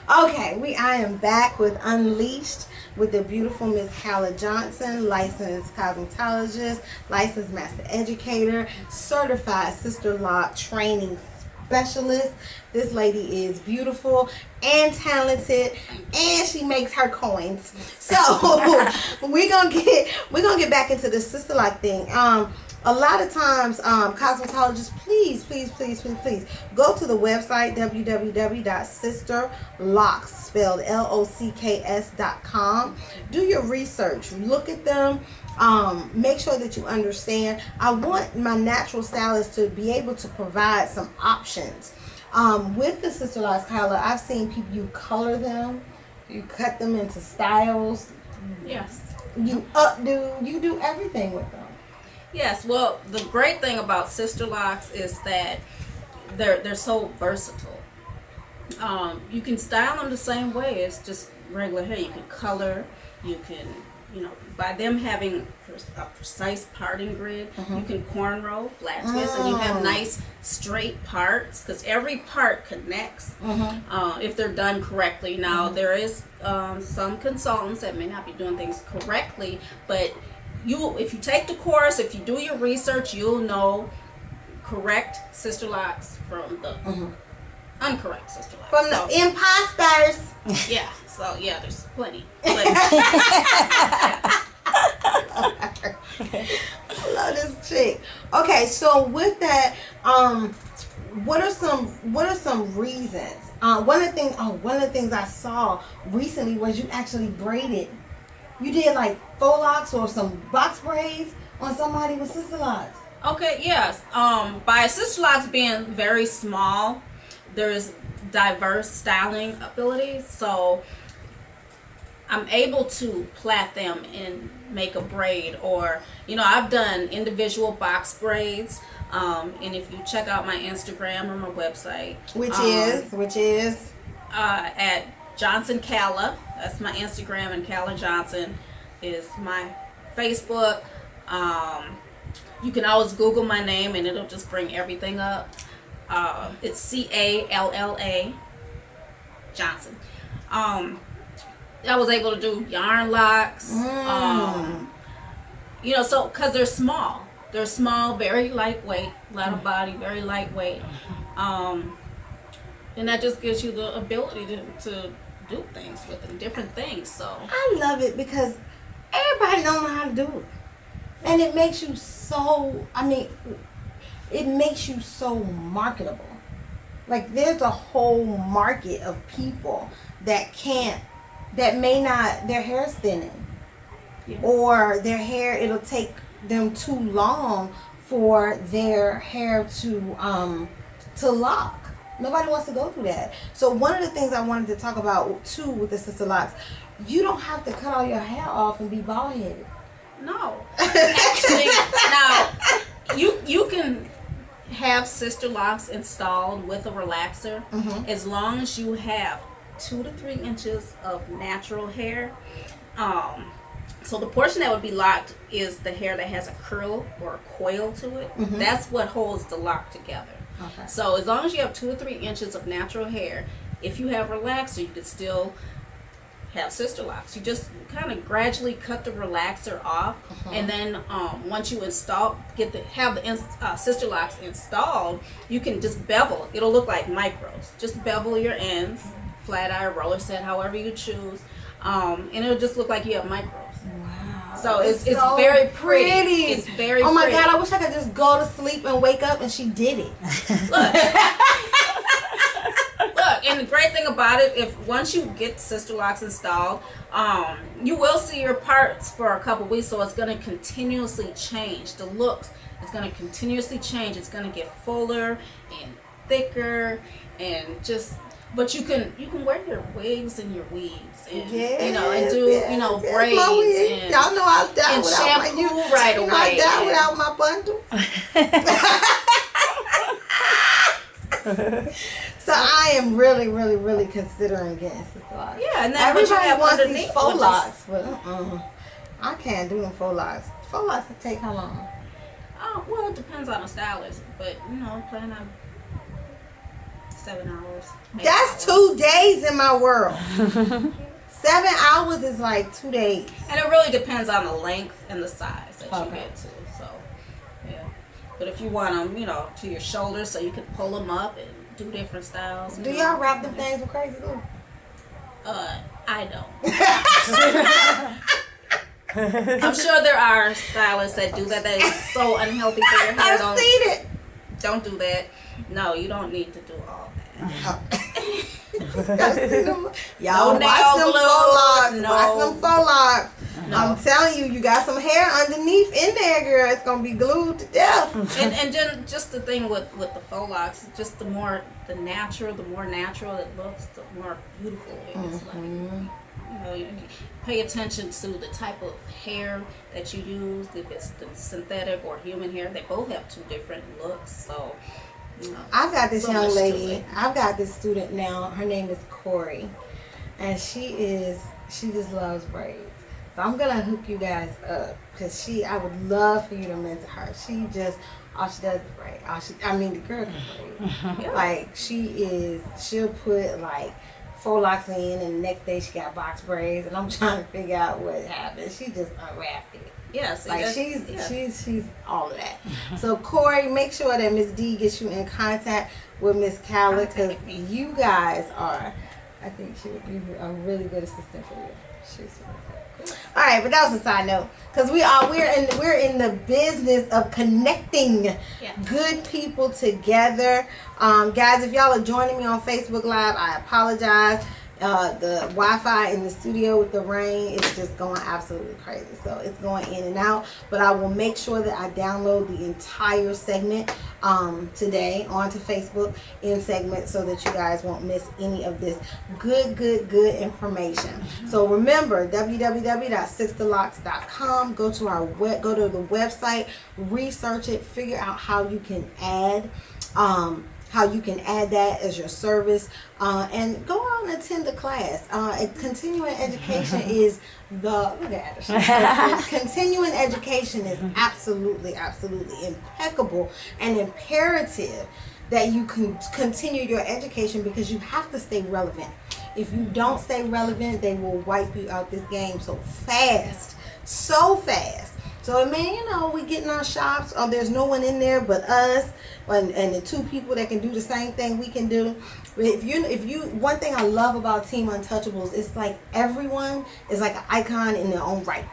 Okay, I am back with Unleashed with the beautiful Miss Calla Johnson, licensed cosmetologist, licensed master educator, certified sister lock training specialist. This lady is beautiful and talented, and she makes her coins. So we're gonna get back into the sister lock thing. A lot of times, cosmetologists, please go to the website www.sisterlocks, spelled LOCKS.com. Do your research, look at them, make sure that you understand. I want my natural stylist to be able to provide some options. With the sister locks, Kyla, I've seen people, you color them, you cut them into styles. Yes. You do everything with them. Yes. Well, the great thing about sister locks is that they're so versatile. You can style them the same way as just regular hair. You can color. You can, by them having a precise parting grid, you can cornrow, flat twist, and you have nice straight parts because every part connects if they're done correctly. Now, there is some consultants that may not be doing things correctly, but if you take the course, if you do your research, you'll know correct sister locks from the uncorrect sister locks. From the imposters. Yeah. So yeah, there's plenty. I love this chick. Okay, so with that, what are some reasons? One of the things I saw recently was you actually braided. You did like faux locks or some box braids on somebody with sister locks. Okay, yes. By sister locks being very small, there's diverse styling abilities. So I'm able to plait them and make a braid, or I've done individual box braids. And if you check out my Instagram or my website, which is at Johnson Calla. That's my Instagram, and Calla Johnson is my Facebook. You can always Google my name and it'll just bring everything up. It's Calla Johnson. I was able to do yarn locks. So because they're small. They're small, very lightweight, lighter body, very lightweight. And that just gives you the ability to do things with them, different things. So I love it because everybody don't know how to do it, and it makes you so. It makes you so marketable. Like there's a whole market of people that may not, their hair's thinning, or their hair, it'll take them too long for their hair to lock. Nobody wants to go through that. So one of the things I wanted to talk about too with the sister locks, you don't have to cut all your hair off and be bald headed. No, actually, now you can have sister locks installed with a relaxer as long as you have 2 to 3 inches of natural hair. So the portion that would be locked is the hair that has a curl or a coil to it. That's what holds the lock together. Okay. So as long as you have 2 or 3 inches of natural hair, if you have relaxer, you could still have sister locks. You just kind of gradually cut the relaxer off, and then once you have the sister locks installed, you can just bevel. It'll look like micros. Just bevel your ends, flat iron, roller set, however you choose, and it'll just look like you have micros. Wow. So it's so very pretty. It's very Oh my pretty. God, I wish I could just go to sleep and wake up and she did it. Look, and the great thing about it, if once you get sister locks installed, you will see your parts for a couple weeks, so it's going to continuously change. The looks is going to continuously change. It's going to get fuller and thicker, and just. But you can wear your wigs and your weaves, and and do braids, and y'all know I'm down and without shampoo my right away. I'm down without my bundle. So I am really, really, really considering getting sister locks. Yeah, and then everybody wants these underneath, faux locks, but I can't do them faux locks. Faux locks can take how long? Oh, well, it depends on the stylist, but plan on 7 hours. That's hours. 2 days in my world. 7 hours is like 2 days. And it really depends on the length and the size that you get to. So, yeah. But if you want them, to your shoulders so you can pull them up and do different styles. Do y'all wrap them things with crazy glue? I don't. I'm sure there are stylists that do that. That is so unhealthy for your hair. I've seen it. Don't do that. No, you don't need to do all that. Y'all no watch them faux locks. No. Watch them faux locks. No. I'm telling you, you got some hair underneath in there, girl. It's gonna be glued to death. and just the thing with the faux locks, just the more natural it looks, the more beautiful it is. You pay attention to the type of hair that you use. If it's the synthetic or human hair, they both have two different looks. So, I've got this young lady. I've got this student now. Her name is Corey, and she just loves braids. So I'm gonna hook you guys up because I would love for you to mentor her. All she does is braid. The girl can braid. Yeah. Like she'll put like faux locks in, and the next day she got box braids, and I'm trying to figure out what happened. She just unwrapped it. Yes, like she's all of that. So Corey, make sure that Miss D gets you in contact with Miss Calla because you guys are. I think she would be a really good assistant for you. She's really good. Cool. All right, but that was a side note because we're in the business of connecting good people together. Guys, if y'all are joining me on Facebook Live, I apologize. The Wi-Fi in the studio with the rain is just going absolutely crazy, so it's going in and out, but I will make sure that I download the entire segment today onto Facebook in segments so that you guys won't miss any of this good information. So remember, www.sisterlocks.com. go to the website, research it, figure out how you can add that as your service, and go out and attend a class. Continuing education is continuing education is absolutely impeccable and imperative that you can continue your education because you have to stay relevant. If you don't stay relevant, they will wipe you out this game so fast. So, man, we get in our shops. There's no one in there but us and the two people that can do the same thing we can do. One thing I love about Team Untouchables is like everyone is like an icon in their own right.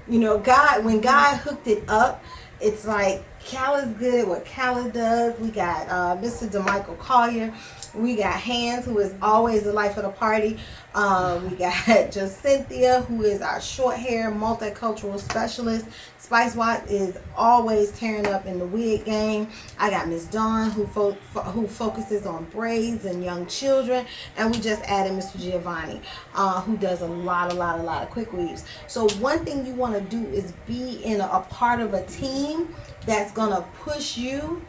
When God hooked it up, it's like Calla's good at what Calla does. We got Mr. DeMichael Collier. We got Hands, who is always the life of the party. We got just Cynthia, who is our short hair multicultural specialist. Spice Watt is always tearing up in the wig game. I got Miss Dawn, who focuses on braids and young children, and we just added Mr. Giovanni, who does a lot of quick weaves. So one thing you want to do is be in a part of a team that's gonna push you,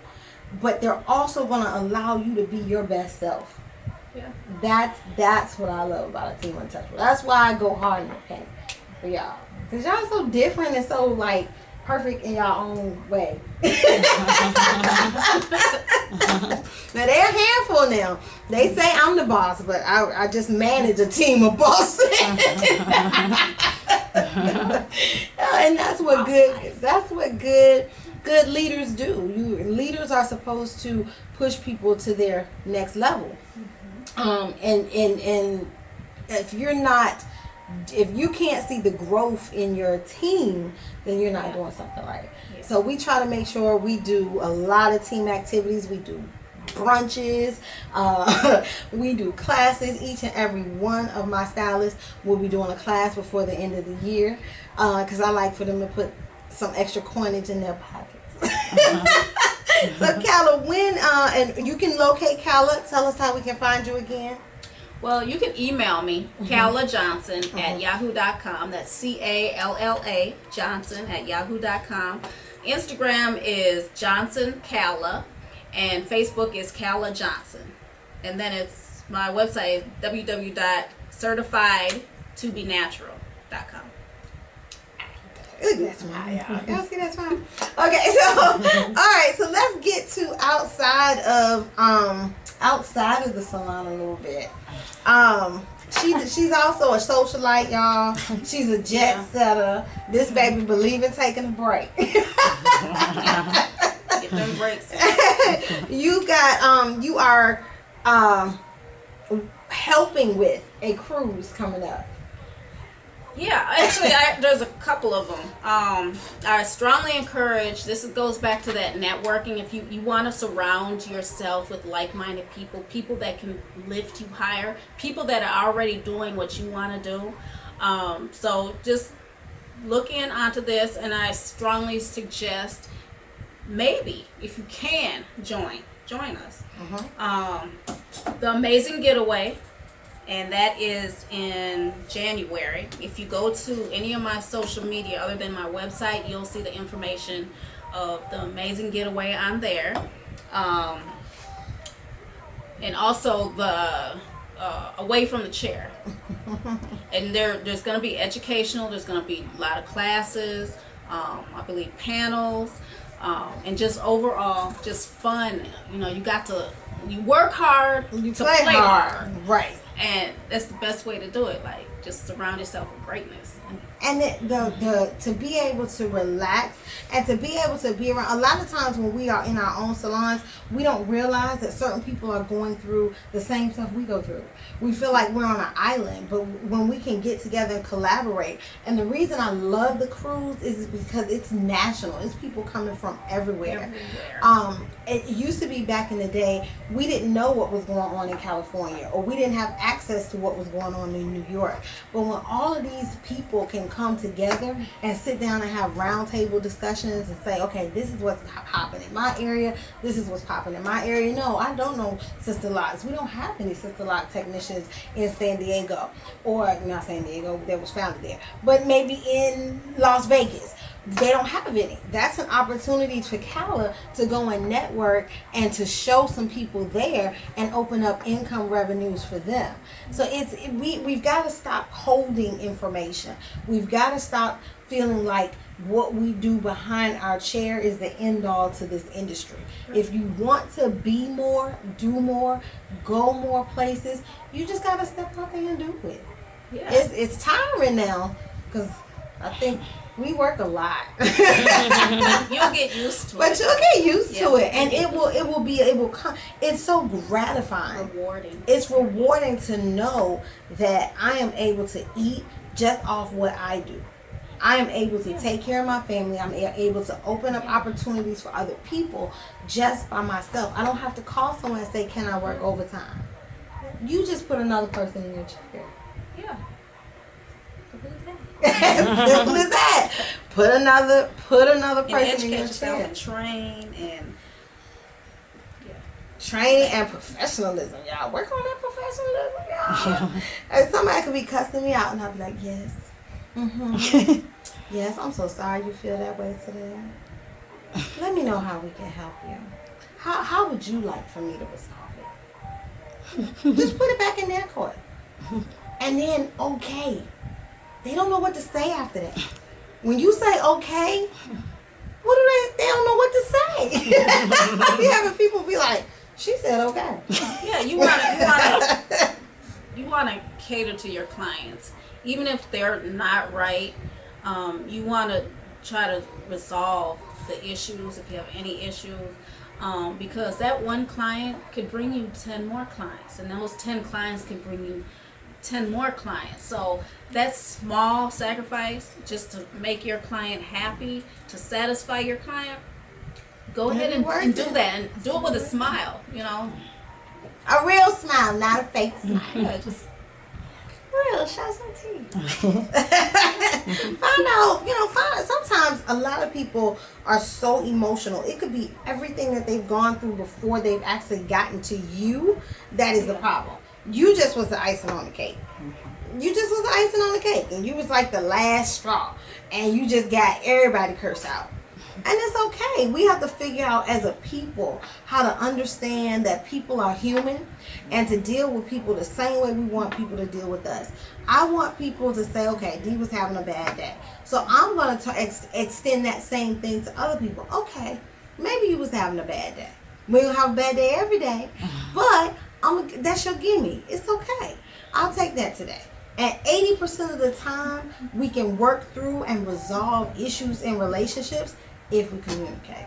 but they're also gonna allow you to be your best self. Yeah. That's what I love about a Team Untouchable. That's why I go hard in the paint for y'all. Because y'all so different and so like perfect in your own way. Now they're a handful now. They say I'm the boss, but I just manage a team of bosses. And that's what good leaders do. Leaders are supposed to push people to their next level. And if you can't see the growth in your team, then you're not doing something right. Yeah. So we try to make sure we do a lot of team activities. We do brunches, we do classes. Each and every one of my stylists will be doing a class before the end of the year, because I like for them to put some extra coinage in their pockets. So Calla, and you can locate Calla. Tell us how we can find you again. Well, you can email me, Calla Johnson at yahoo.com. That's Calla Johnson at yahoo.com. Instagram is Johnson Calla, and Facebook is Calla Johnson. And then my website is www.certifiedtobinatural.com. Look at that smile, y'all. Y'all see that smile? Okay, so all right, so let's get to outside of the salon a little bit. She's also a socialite, y'all. She's a jet setter. This baby believe in taking a break. Get them breaks. You are helping with a cruise coming up. Yeah, actually, there's a couple of them. I strongly encourage, goes back to that networking. If you want to surround yourself with like-minded people that can lift you higher, people that are already doing what you want to do. So just look onto this, and I strongly suggest, maybe, if you can, join us. The Amazing Getaway. And that is in January. If you go to any of my social media other than my website, you'll see the information of the Amazing Getaway on there. And also the Away from the Chair. And there's going to be educational. There's going to be a lot of classes. I believe panels. And just overall, just fun. You work hard You to play play hard. Right. And that's the best way to do it. Like, just surround yourself with greatness. And to be able to relax and to be able to be around. A lot of times when we are in our own salons, we don't realize that certain people are going through the same stuff we go through. We feel like we're on an island, but when we can get together and collaborate. And the reason I love the cruise is because it's national. It's people coming from everywhere. It used to be back in the day, we didn't know what was going on in California, or we didn't have access to what was going on in New York. But when all of these people can come together and sit down and have roundtable discussions and say, okay, this is what's popping in my area, this is what's popping in my area. No, I don't know Sister Locks. We don't have any Sister Lock technicians in San Diego, or not San Diego, that was founded there, but maybe in Las Vegas. They don't have any. That's an opportunity for Calla to go and network and to show some people there and open up income revenues for them. So we've got to stop holding information. We've got to stop feeling like what we do behind our chair is the end all to this industry. If you want to be more, do more, go more places, you just got to step out there and do it. Yeah. It's tiring now, because I think we work a lot. You'll get used to it. But you'll get used to it, and it will come. It's so gratifying. Rewarding. It's rewarding to know that I am able to eat just off what I do. I am able to take care of my family. I'm able to open up opportunities for other people just by myself. I don't have to call someone and say, can I work overtime? You just put another person in your chair. Yeah. Simple as that. Put another person in your chair. And train and training and professionalism, y'all. Work on that professionalism, y'all. And somebody could be cussing me out, and I'll be like, yes, yes, I'm so sorry you feel that way today. Let me know how we can help you. How would you like for me to resolve it? Just put it back in their court, and then okay. They don't know what to say after that. When you say okay, what do they don't know what to say. You having people be like, she said okay. Yeah, you wanna cater to your clients. Even if they're not right, you wanna try to resolve the issues if you have any issues. Because that one client could bring you 10 more clients, and those 10 clients can bring you 10 more clients. So that small sacrifice just to make your client happy, to satisfy your client, go ahead and do that, and do it with a smile, a real smile, not a fake smile. Yeah, just real, show some teeth. Find out, sometimes a lot of people are so emotional. It could be everything that they've gone through before they've actually gotten to you that is the problem. You just was the icing on the cake. You just was the icing on the cake, and you was like the last straw, and you just got everybody cursed out. And it's okay. We have to figure out as a people how to understand that people are human and to deal with people the same way we want people to deal with us. I want people to say, okay, Dee was having a bad day. So I'm going to extend that same thing to other people. Okay, maybe you was having a bad day. We don't have a bad day every day, but that's your gimme. It's okay. I'll take that today. And 80% of the time, we can work through and resolve issues in relationships if we communicate.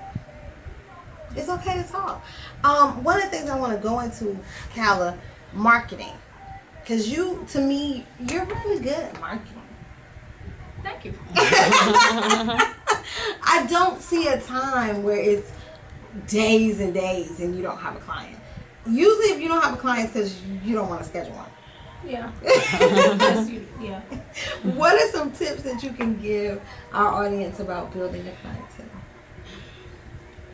It's okay to talk. One of the things I want to go into, Calla, marketing. Because to me, you're really good at marketing. Thank you. I don't see a time where it's days and days and you don't have a client. Usually if you don't have a client, it's because you don't want to schedule one. Yeah. Yes, yeah. What are some tips that you can give our audience about building a clientele?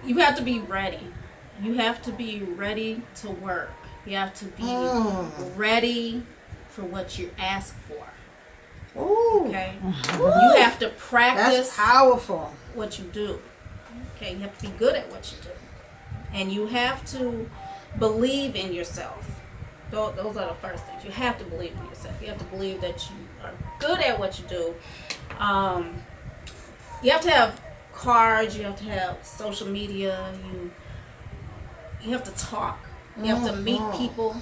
You have to be ready. You have to be ready to work. You have to be ready for what you ask for. Ooh. Okay? Ooh. You have to practice That's powerful. what you do. Okay? You have to be good at what you do. And you have to believe in yourself. Those are the first things. You have to believe in yourself. You have to believe that you are good at what you do. You have to have cards. You have to have social media. You have to talk. You have to meet people.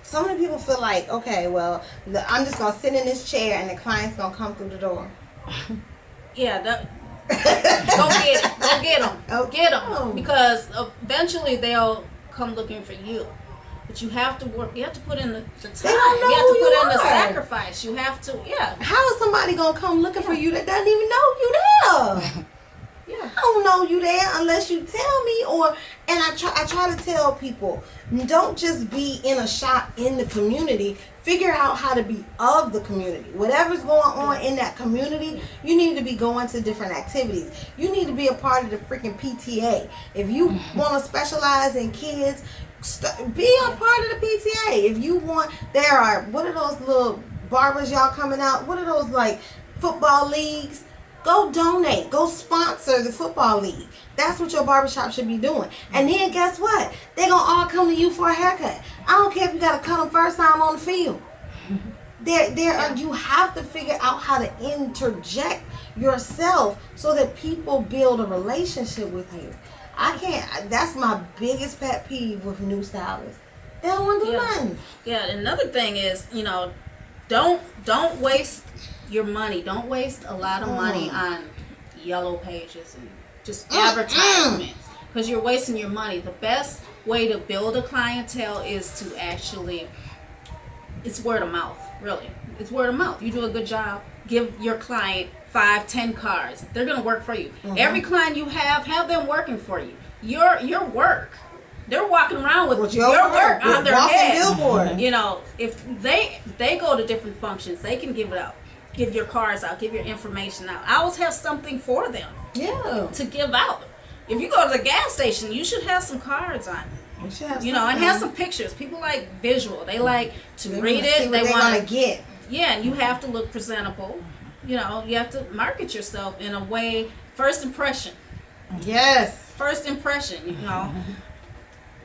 So many people feel like, okay, well, I'm just going to sit in this chair and the client's going to come through the door. Yeah, go get it. Go get them. Oh. Get them. Because eventually they'll come looking for you. But you have to work. You have to put in the time. They don't know you have to who put you in the are. sacrifice. You have to, yeah. How is somebody going to come looking for you that doesn't even know you there? Yeah. I don't know you there unless you tell me. And I try to tell people, don't just be in a shop in the community. Figure out how to be of the community. Whatever's going on in that community, you need to be going to different activities. You need to be a part of the freaking PTA. If you want to specialize in kids, be a part of the PTA. If you want, what are those little barbers y'all coming out? What are those like football leagues? Go donate. Go sponsor the football league. That's what your barbershop should be doing. And then guess what? They're going to all come to you for a haircut. I don't care if you got to cut them first time on the field. You have to figure out how to interject yourself so that people build a relationship with you. That's my biggest pet peeve with new stylists. They don't want to do nothing. Yeah, another thing is, don't waste your money. Don't waste a lot of money on yellow pages and just advertisements because you're wasting your money. The best way to build a clientele is to it's word of mouth, really. It's word of mouth. You do a good job, give your client 5-10 cards. They're going to work for you. Every client you have them working for you. Your work. They're walking around with your work on their head. Billboard. If they go to different functions, they can give it out. Give your cards out, give your information out. I always have something for them to give out. If you go to the gas station, you should have some cards on. And have some pictures. People like visual. They like to read it. They want to get. Yeah, and you have to look presentable. You have to market yourself in a way. First impression. Yes. First impression.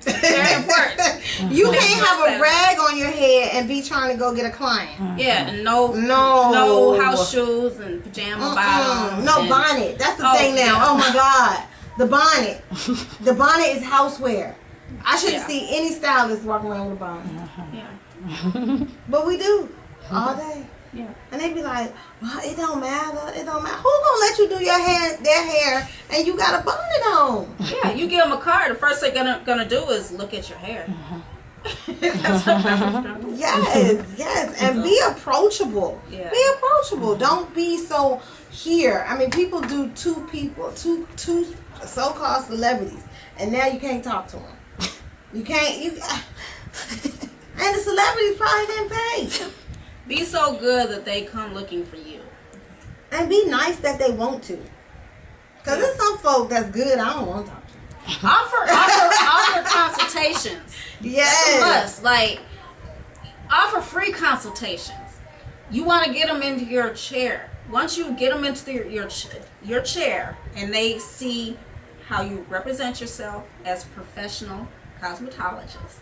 Very important. You can't have a rag on your head and be trying to go get a client. Yeah, and no house shoes and pajama bottoms. No bonnet. That's the thing now. Yeah. Oh my God, the bonnet. The bonnet is houseware. I shouldn't see any stylist walking around with a bonnet. Yeah. But we do all day. Yeah. And they be like, well, it don't matter. It don't matter. Who gonna let you do their hair and you got a bonnet on? Yeah, you give them a card. The first thing they're gonna do is look at your hair. Yes. And be approachable. Yeah. Be approachable. Don't be so here. I mean, people do two so-called celebrities, and now you can't talk to them. You can't. And the celebrities probably didn't pay. Be so good that they come looking for you. And be nice that they want to. Because there's some folk that's good I don't want to talk to. Offer consultations. Yes. That's a must. Offer free consultations. You want to get them into your chair. once you get them into your chair and they see how you represent yourself as a professional cosmetologist,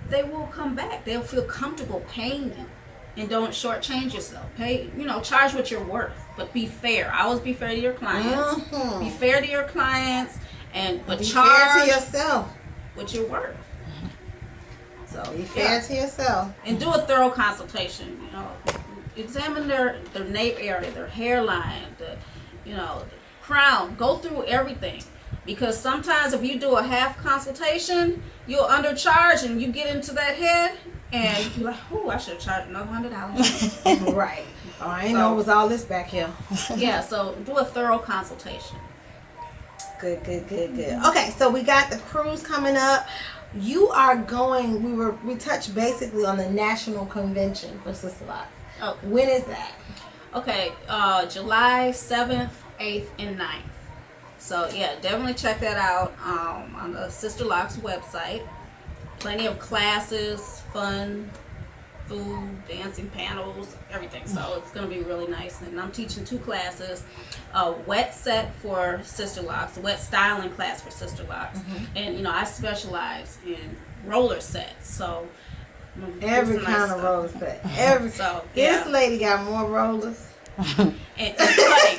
they will come back. They'll feel comfortable paying you. And don't shortchange yourself. Pay, charge what you're worth, but be fair. Always be fair to your clients. Mm-hmm. Be fair to your clients, but be charge fair to yourself. What you're worth. So be fair to yourself, and do a thorough consultation. Examine their nape area, their hairline, the crown. Go through everything. Because sometimes if you do a half consultation, you'll undercharge and you get into that head and you're like, oh, I should have charged another $100. Right. Oh, I didn't know it was all this back here. Yeah, so do a thorough consultation. Good. Okay, so we got the cruise coming up. You are going, we touched basically on the national convention for Sister Locks. Okay. When is that? Okay, July 7th, 8th, and 9th. So yeah, definitely check that out on the Sister Locks website. Plenty of classes, fun, food, dancing panels, everything. So it's going to be really nice. And I'm teaching 2 classes. A wet set for Sister Locks, a wet styling class for Sister Locks. Mm-hmm. And I specialize in roller sets. So every kind of roller set. This lady got more rollers. and cutting.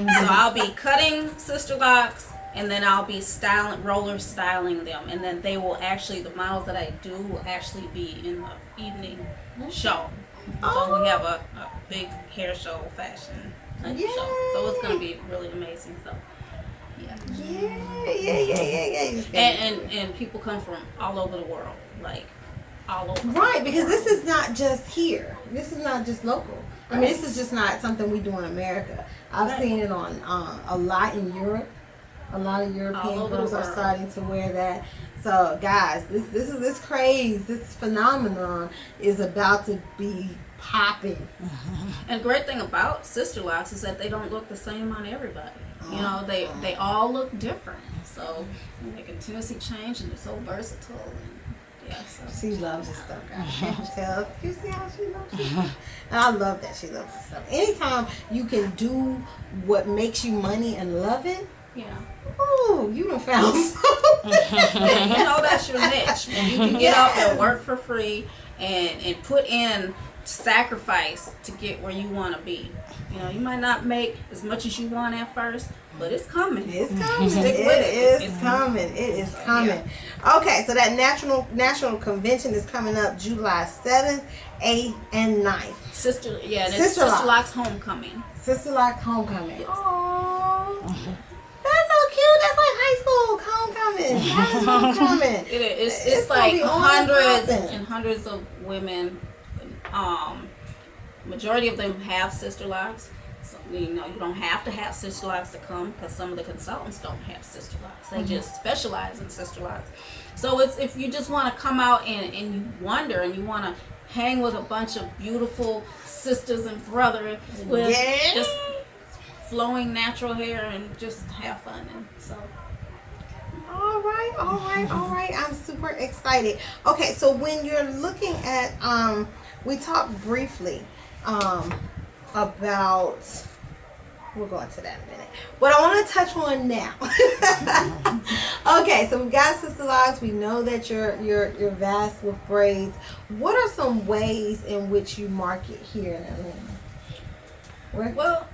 So I'll be cutting Sister Locks, and then I'll be roller styling them, and then they will actually, the models that I do will actually be in the evening show. So we have a big hair show, fashion show. So it's gonna be really amazing. So yeah. And people come from all over the world, like all over. Right, because this is not just here. This is not just local. I mean, this is just not something we do in America. I've seen it on a lot in Europe. A lot of European girls are starting to wear that. So, guys, this craze, this phenomenon is about to be popping. And the great thing about Sister Locks is that they don't look the same on everybody. They all look different. So they continuously change, and they're so versatile. Yeah, so. She loves this stuff, guys. Can't you tell? You see how she loves this stuff? And I love that she loves this stuff. Anytime you can do what makes you money and love it, ooh, you done found something. That's your niche. When you can get up and work for free and put in sacrifice to get where you want to be. You might not make as much as you want at first, but it's coming. It's coming. Stick with it. It's coming. It is coming. Okay, so that national convention is coming up July 7th, 8th, and 9th. Sister Locks Homecoming. Sister Locks Homecoming. Aww. That's so cute. That's like high school homecoming. That is homecoming. It is. It's like hundreds and hundreds of women. Majority of them have Sister Locks. So, you don't have to have Sister Locks to come, because some of the consultants don't have Sister Locks. They just specialize in Sister Locks. So it's, if you just want to come out and you wonder and you want to hang with a bunch of beautiful sisters and brothers with just flowing natural hair and just have fun. And so. All right. I'm super excited. Okay, so when you're looking at, we talked briefly about, we'll go into that in a minute, but I want to touch on now. Okay, so we've got Sister Locks. We know that you're vast with braids. What are some ways in which you market here in Atlanta? Well,